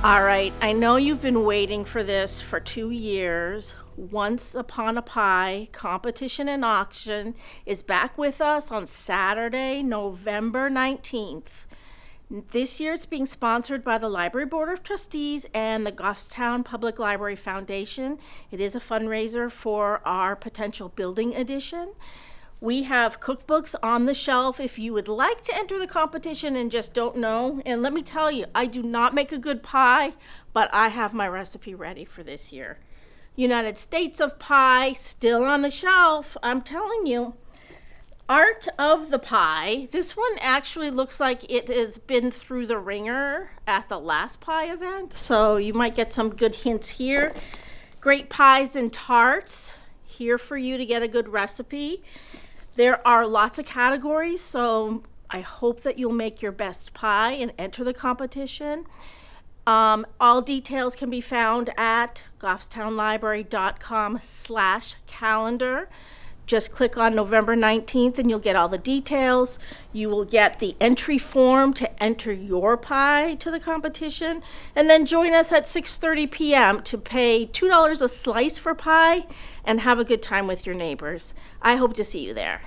All right, I know you've been waiting for this for 2 years. Once Upon a Pie Competition and Auction is back with us on Saturday, November 19th. This year it's being sponsored by the Library Board of Trustees and the Goffstown Public Library Foundation. It is a fundraiser for our potential building addition. We have cookbooks on the shelf if you would like to enter the competition and just don't know. And let me tell you, I do not make a good pie, but I have my recipe ready for this year. United States of Pie, still on the shelf, I'm telling you. Art of the Pie. This one actually looks like it has been through the ringer at the last pie event, so you might get some good hints here. Great pies and tarts, here for you to get a good recipe. There are lots of categories, so I hope that you'll make your best pie and enter the competition. All details can be found at goffstownlibrary.com/calendar. Just click on November 19th and you'll get all the details. You will get the entry form to enter your pie to the competition. And then join us at 6:30 p.m. to pay $2 a slice for pie and have a good time with your neighbors. I hope to see you there.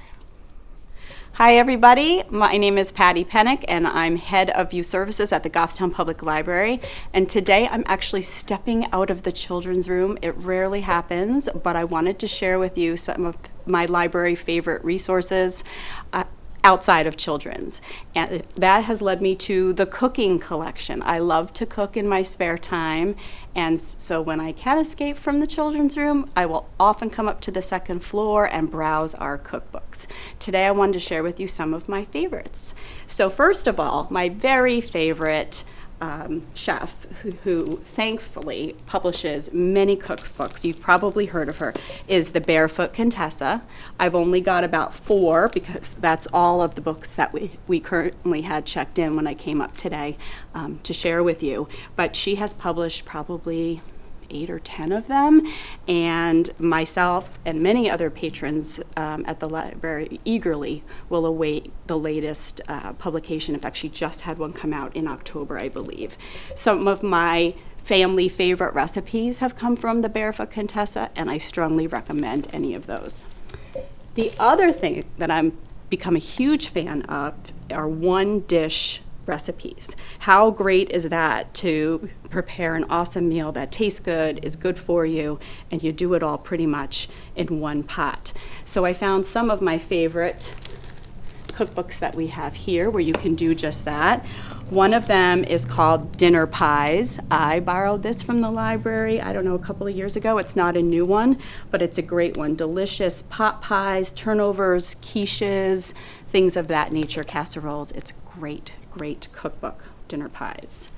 Hi everybody, my name is Patty Pennick and I'm Head of Youth Services at the Goffstown Public Library, and today I'm actually stepping out of the children's room. It rarely happens, but I wanted to share with you some of my library favorite resources outside of children's, and that has led me to the cooking collection. I love to cook in my spare time, and so when I can escape from the children's room, I will often come up to the second floor and browse our cookbooks. Today I wanted to share with you some of my favorites. So first of all, my very favorite chef who thankfully publishes many cookbooks, you've probably heard of her, is the Barefoot Contessa. I've only got about 4 because that's all of the books that we currently had checked in when I came up today to share with you. But she has published probably 8 or 10 of them, and myself and many other patrons at the library eagerly will await the latest publication. In fact, she just had one come out in October, I believe. Some of my family favorite recipes have come from the Barefoot Contessa, and I strongly recommend any of those. The other thing that I'm become a huge fan of are one-dish recipes. How great is that to prepare an awesome meal that tastes good, is good for you, and you do it all pretty much in one pot. So I found some of my favorite cookbooks that we have here where you can do just that. One of them is called Dinner Pies. I borrowed this from the library, I don't know, a couple of years ago. It's not a new one, but it's a great one. Delicious pot pies, turnovers, quiches, things of that nature, casseroles. It's a great cookbook, Dinner Pies.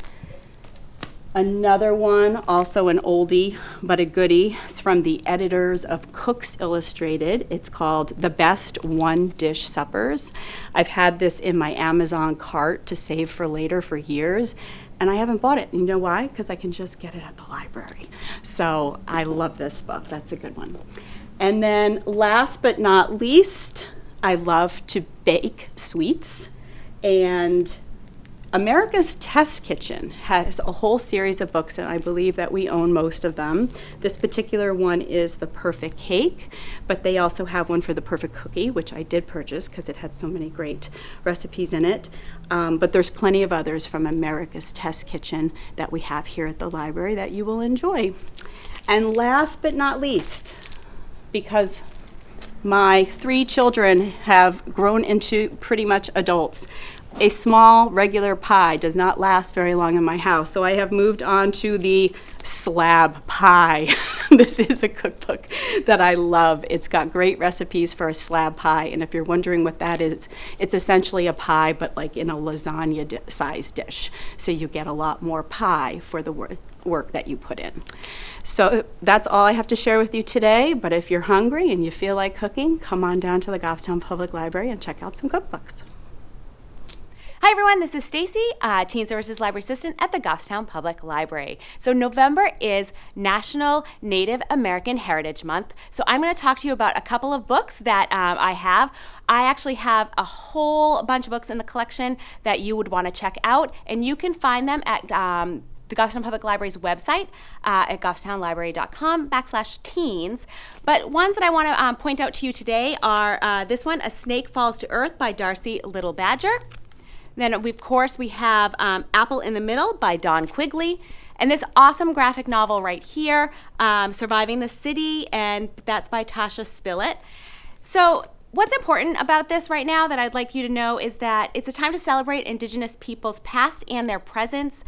Another one, also an oldie but a goodie, is from the editors of Cooks Illustrated. It's called The Best One-Dish Suppers. I've had this in my Amazon cart to save for later for years, and I haven't bought it. You know why? Because I can just get it at the library. So I love this book. That's a good one. And then last but not least, I love to bake sweets, and America's Test Kitchen has a whole series of books, and I believe that we own most of them. This particular one is The Perfect Cake, but they also have one for The Perfect Cookie, which I did purchase because it had so many great recipes in it. But there's plenty of others from America's Test Kitchen that we have here at the library that you will enjoy. And last but not least, because my 3 children have grown into pretty much adults, a small regular pie does not last very long in my house, so I have moved on to the slab pie. This is a cookbook that I love. It's got great recipes for a slab pie, and if you're wondering what that is, it's essentially a pie but like in a lasagna size dish, so you get a lot more pie for the work that you put in. So that's all I have to share with you today, but if you're hungry and you feel like cooking, come on down to the Goffstown Public Library and check out some cookbooks. Hi everyone, this is Stacy, Teen Services Library Assistant at the Goffstown Public Library. So November is National Native American Heritage Month, so I'm going to talk to you about a couple of books that I have. I actually have a whole bunch of books in the collection that you would want to check out, and you can find them at the Goffstown Public Library's website at goffstownlibrary.com/teens. But ones that I want to point out to you today are this one, A Snake Falls to Earth by Darcy Little Badger. Then, of course, we have Apple in the Middle by Don Quigley. And this awesome graphic novel right here, Surviving the City, and that's by Tasha Spillett. So what's important about this right now that I'd like you to know is that it's a time to celebrate Indigenous peoples past and their presents.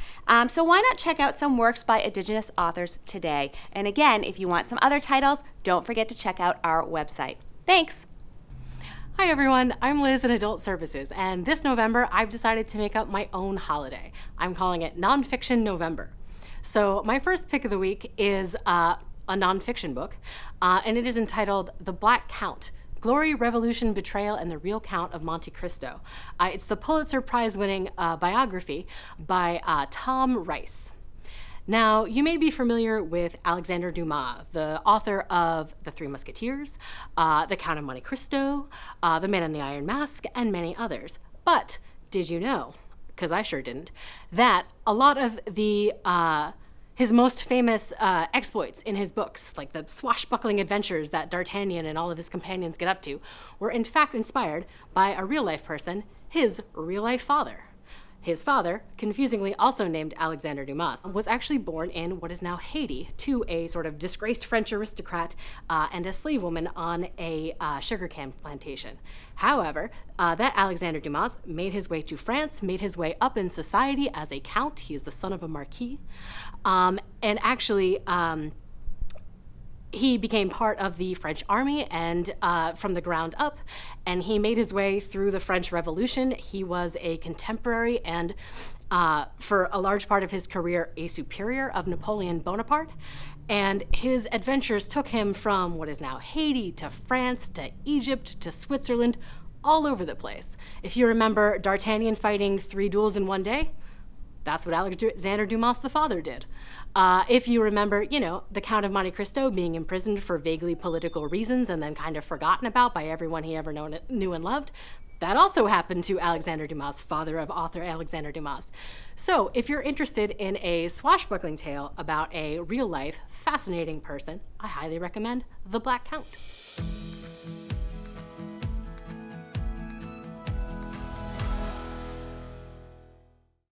So why not check out some works by Indigenous authors today? And again, if you want some other titles, don't forget to check out our website. Thanks. Hi everyone, I'm Liz in Adult Services, and this November I've decided to make up my own holiday. I'm calling it Nonfiction November. So my first pick of the week is a nonfiction book, and it is entitled The Black Count: Glory, Revolution, Betrayal, and the Real Count of Monte Cristo. It's the Pulitzer Prize-winning biography by Tom Rice. Now, you may be familiar with Alexander Dumas, the author of The Three Musketeers, The Count of Monte Cristo, The Man in the Iron Mask, and many others. But did you know, because I sure didn't, that a lot of the his most famous exploits in his books, like the swashbuckling adventures that D'Artagnan and all of his companions get up to, were in fact inspired by a real-life person, his real-life father. His father, confusingly also named Alexander Dumas, was actually born in what is now Haiti to a sort of disgraced French aristocrat and a slave woman on a sugarcane plantation. However, that Alexander Dumas made his way to France, made his way up in society as a count. He is the son of a marquis. And actually, he became part of the French army and from the ground up, and he made his way through the French Revolution. He was a contemporary and, for a large part of his career, a superior of Napoleon Bonaparte. And his adventures took him from what is now Haiti to France to Egypt to Switzerland, all over the place. If you remember D'Artagnan fighting 3 duels in one day, that's what Alexander Dumas the father did. If you remember, the Count of Monte Cristo being imprisoned for vaguely political reasons and then kind of forgotten about by everyone he ever knew and loved, that also happened to Alexander Dumas, father of author Alexander Dumas. So if you're interested in a swashbuckling tale about a real-life, fascinating person, I highly recommend The Black Count.